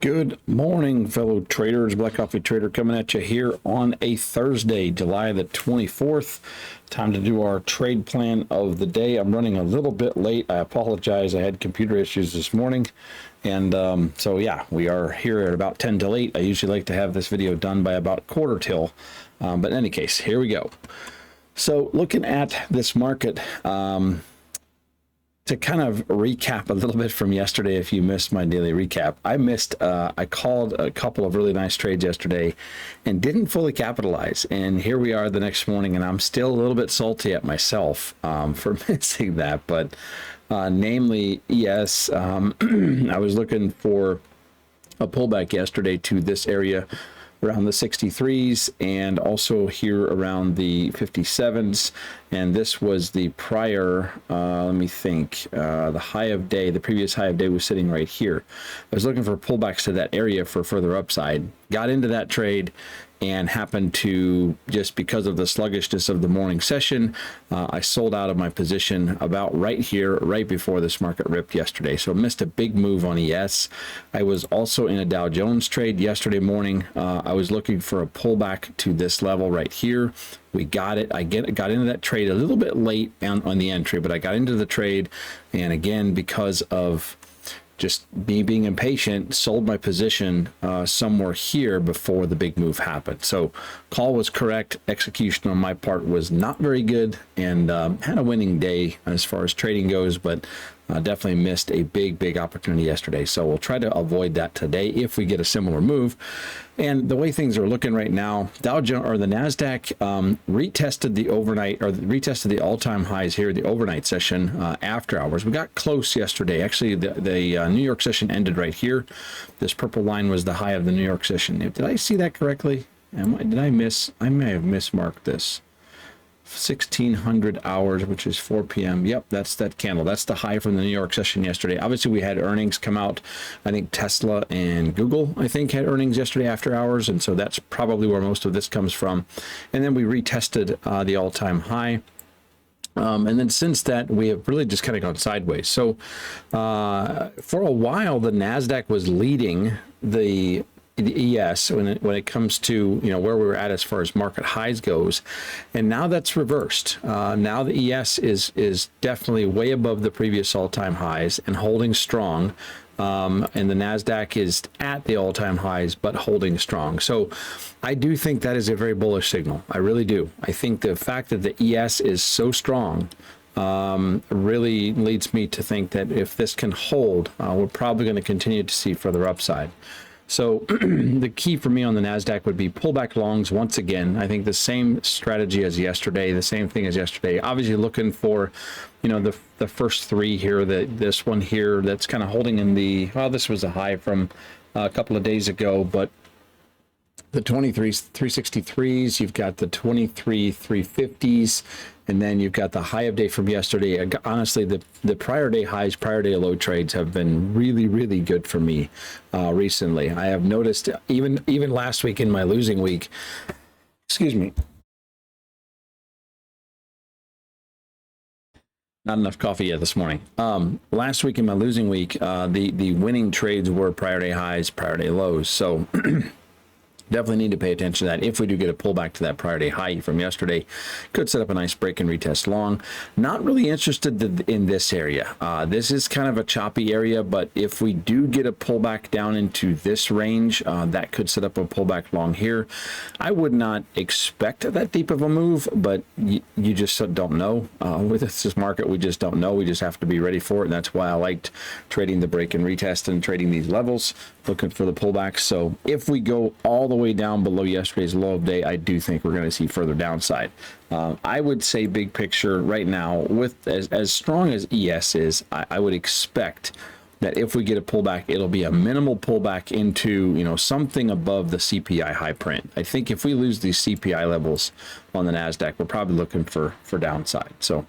Good morning, fellow traders. Black Coffee Trader coming at you here on a Thursday, July the 24th. Time to do our trade plan of the day. I'm running a little bit late. I apologize. I had computer issues this morning. And so, yeah, we are here at about 10 till 8. I usually like to have this video done by about quarter till. But in any case, here we go. So looking at this market, to kind of recap a little bit from yesterday, if you missed my daily recap, I called a couple of really nice trades yesterday and didn't fully capitalize. And here we are the next morning, and I'm still a little bit salty at myself for missing that. But namely, yes, I was looking for a pullback yesterday to this area around the 63s and also here around the 57s, and this was the prior let me think, the high of day, the previous high of day was sitting right here. I was looking for pullbacks to that area for further upside, got into that trade and happened to, just because of the sluggishness of the morning session, I sold out of my position about right here, right before this market ripped yesterday. So missed a big move on ES. I was also in a Dow Jones trade yesterday morning. I was looking for a pullback to this level right here. We got it. I got into that trade a little bit late on the entry, but I got into the trade, and again, because of just me being impatient, sold my position somewhere here before the big move happened. So call was correct. Execution on my part was not very good, and had a winning day as far as trading goes, but definitely missed a big opportunity yesterday. So we'll try to avoid that today if we get a similar move. And the way things are looking right now, Dow Jones or the Nasdaq retested the overnight, or retested the all-time highs here, the overnight session after hours. We got close yesterday. Actually, the New York session ended right here. This purple line was the high of the New York session. Did I see that correctly? Did I miss? I may have mismarked this. 1600 hours, which is 4 p.m. Yep, that's that candle. That's the high from the New York session yesterday. Obviously, we had earnings come out. I think Tesla and Google, I think, had earnings yesterday after hours, and so that's probably where most of this comes from. And then we retested the all-time high. And then since that, we have really just kind of gone sideways. So for a while, the Nasdaq was leading the ES when it comes to, you know, where we were at as far as market highs goes, and now that's reversed. Now the ES is definitely way above the previous all-time highs and holding strong, and the Nasdaq is at the all-time highs but holding strong. So I do think that is a very bullish signal. I really do. I think the fact that the ES is so strong really leads me to think that if this can hold, we're probably going to continue to see further upside. So the key for me on the NASDAQ would be pullback longs once again. I think the same strategy as yesterday, the same thing as yesterday. Obviously looking for, you know, the first three here, this one here that's kind of holding in the, well, this was a high from a couple of days ago, but the 363s, you've got the 350s, and then you've got the high of day from yesterday. Honestly, the prior day highs, prior day low trades have been really good for me recently. I have noticed even last week in my losing week, excuse me, not enough coffee yet this morning. Last week in my losing week, the winning trades were prior day highs, prior day lows. So definitely need to pay attention to that. If we do get a pullback to that prior day high from yesterday, could set up a nice break and retest long. Not really interested in this area. This is kind of a choppy area, but if we do get a pullback down into this range, that could set up a pullback long here. I would not expect that deep of a move, but you just don't know. With this market, we just don't know. We just have to be ready for it, and that's why I liked trading the break and retest and trading these levels, looking for the pullbacks. So if we go all the way down below yesterday's low of day, I do think we're going to see further downside. I would say big picture right now, with as strong as ES is, I would expect that if we get a pullback, it'll be a minimal pullback into, you know, something above the CPI high print. I think if we lose these CPI levels on the NASDAQ, we're probably looking for downside. So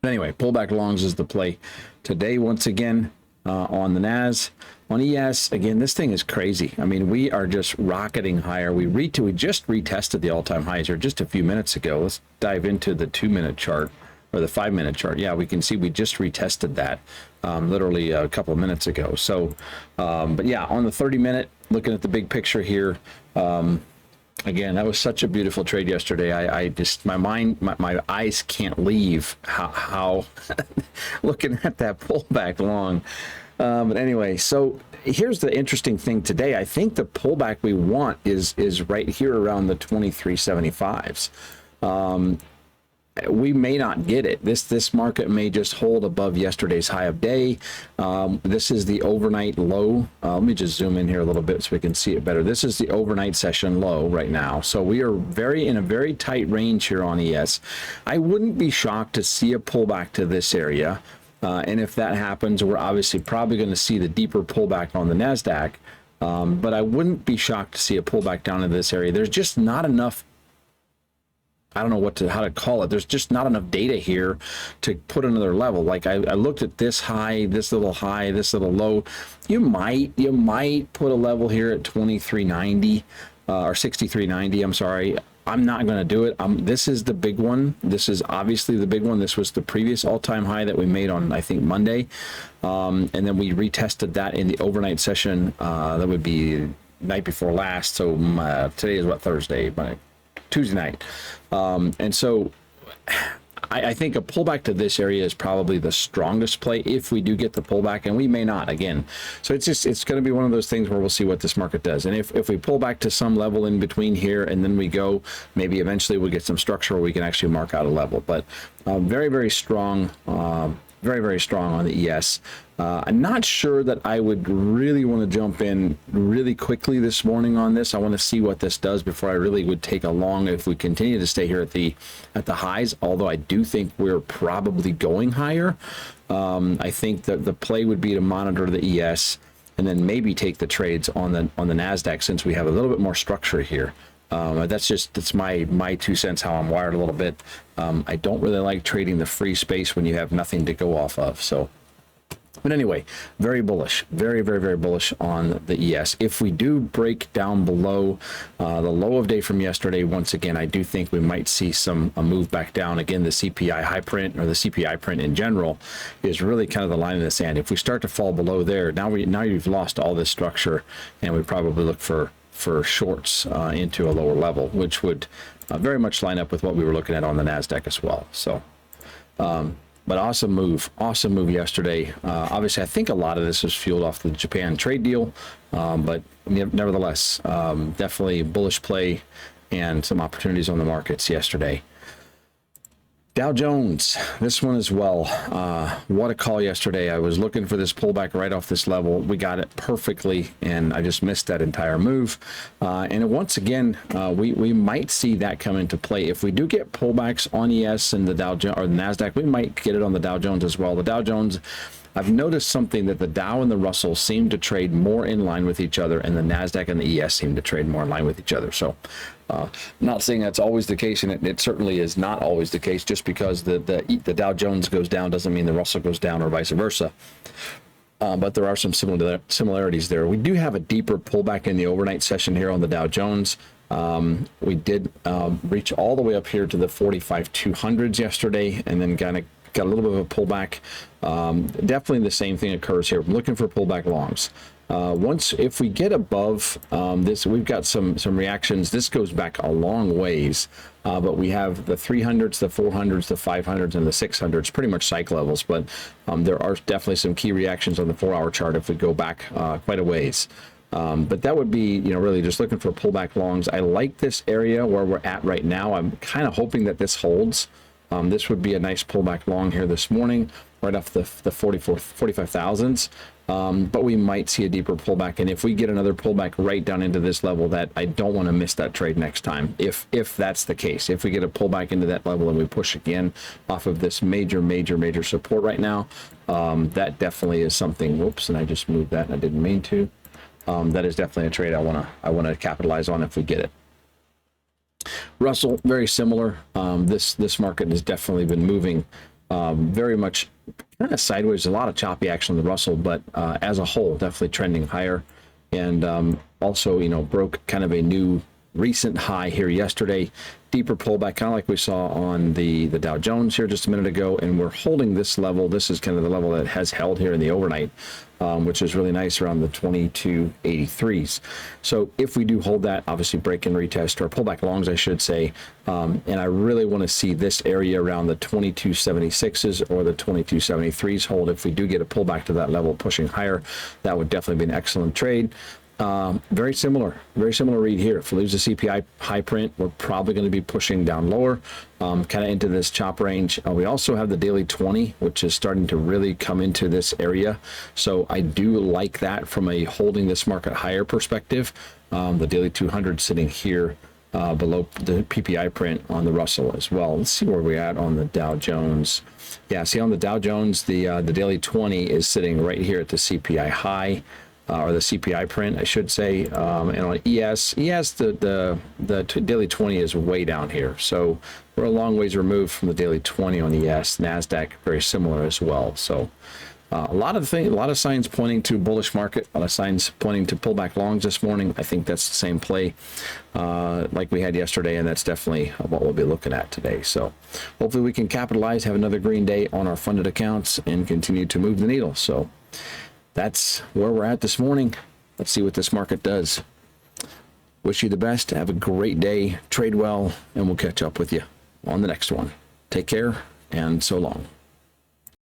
anyway, pullback longs is the play today once again. On the NAS. On ES, again, this thing is crazy. I mean, we are just rocketing higher. We just retested the all-time highs here just a few minutes ago. Let's dive into the 2-minute chart. or the 5-minute chart. Yeah, we can see we just retested that literally a couple of minutes ago. So, but yeah, on the 30-minute, looking at the big picture here, again, that was such a beautiful trade yesterday. I just, my eyes can't leave how looking at that pullback long. But anyway, so here's the interesting thing today. I think the pullback we want is right here around the 2375s. We may not get it. This market may just hold above yesterday's high of day. This is the overnight low. Let me just zoom in here a little bit so we can see it better. This is the overnight session low right now. So we are in a very tight range here on ES. I wouldn't be shocked to see a pullback to this area. And if that happens, we're obviously probably going to see the deeper pullback on the NASDAQ. But I wouldn't be shocked to see a pullback down in this area. There's just not enough, I don't know how to call it. There's just not enough data here to put another level. Like I looked at this high, this little low. You might put a level here at 2390 or 6390. I'm sorry. I'm not going to do it. This is the big one. This is obviously the big one. This was the previous all-time high that we made on, I think, Monday. And then we retested that in the overnight session. That would be night before last. So today is what, Thursday? Tuesday night. And so I think a pullback to this area is probably the strongest play if we do get the pullback, and we may not again. So it's going to be one of those things where we'll see what this market does. And if we pull back to some level in between here and then we go, maybe eventually we'll get some structure where we can actually mark out a level. But very, very strong. Very, very strong on the ES. I'm not sure that I would really want to jump in really quickly this morning on this. I want to see what this does before I really would take a long, if we continue to stay here at the highs, although I do think we're probably going higher. I think that the play would be to monitor the ES and then maybe take the trades on the NASDAQ since we have a little bit more structure here. That's my 2 cents, how I'm wired a little bit. I don't really like trading the free space when you have nothing to go off of. So, but anyway, very bullish, very, very, very bullish on the ES. If we do break down below the low of day from yesterday, once again, I do think we might see a move back down. Again, the CPI high print, or the CPI print in general, is really kind of the line in the sand. If we start to fall below there, now you've lost all this structure, and we probably look for shorts into a lower level, which would very much line up with what we were looking at on the NASDAQ as well. So, but awesome move yesterday. Obviously, I think a lot of this was fueled off the Japan trade deal, but nevertheless, definitely bullish play and some opportunities on the markets yesterday. Dow Jones, this one as well. What a call yesterday. I was looking for this pullback right off this level. We got it perfectly, and I just missed that entire move. And once again, we might see that come into play. If we do get pullbacks on ES and the Dow Jones or the NASDAQ, we might get it on the Dow Jones as well. The Dow Jones, I've noticed something, that the Dow and the Russell seem to trade more in line with each other, and the NASDAQ and the ES seem to trade more in line with each other. So not saying that's always the case, and it certainly is not always the case. Just because the Dow Jones goes down doesn't mean the Russell goes down, or vice versa. But there are some similarities there. We do have a deeper pullback in the overnight session here on the Dow Jones. We did reach all the way up here to the 45,200s yesterday, and then got a little bit of a pullback. Definitely the same thing occurs here. I'm looking for pullback longs. If we get above this, we've got some reactions. This goes back a long ways, but we have the 300s, the 400s, the 500s, and the 600s, pretty much psych levels. But there are definitely some key reactions on the 4-hour chart if we go back quite a ways. But that would be, really just looking for pullback longs. I like this area where we're at right now. I'm kind of hoping that this holds. This would be a nice pullback long here this morning, right off the 45,000s. But we might see a deeper pullback, and if we get another pullback right down into this level, that I don't want to miss that trade next time. If that's the case, if we get a pullback into that level and we push again off of this major support right now, that definitely is something. Whoops, and I just moved that. I didn't mean to. That is definitely a trade I want to capitalize on if we get it. Russell, very similar. This market has definitely been moving very much kind of sideways. A lot of choppy action on the Russell, but as a whole, definitely trending higher. And also, broke kind of a new recent high here yesterday. Deeper pullback, kind of like we saw on the Dow Jones here just a minute ago, and we're holding this level. This is kind of the level that has held here in the overnight, which is really nice, around the 2283s. So if we do hold that, obviously break and retest, or pullback longs, I should say, and I really want to see this area around the 2276s or the 2273s hold. If we do get a pullback to that level, pushing higher, that would definitely be an excellent trade. Very similar read here. If we lose the CPI high print, we're probably going to be pushing down lower, kind of into this chop range. We also have the daily 20, which is starting to really come into this area. So I do like that from a holding this market higher perspective. The daily 200 sitting here below the PPI print on the Russell as well. Let's see where we're at on the Dow Jones. Yeah, see on the Dow Jones, the daily 20 is sitting right here at the CPI high. Or the CPI print, I should say, and on ES, the daily 20 is way down here, so we're a long ways removed from the daily 20 on ES. Nasdaq very similar as well. So a lot of signs pointing to bullish market, a lot of signs pointing to pullback longs this morning. I think that's the same play like we had yesterday, and that's definitely what we'll be looking at today. So hopefully we can capitalize, have another green day on our funded accounts, and continue to move the needle. So that's where we're at this morning. Let's see what this market does. Wish you the best. Have a great day. Trade well, and we'll catch up with you on the next one. Take care, and so long.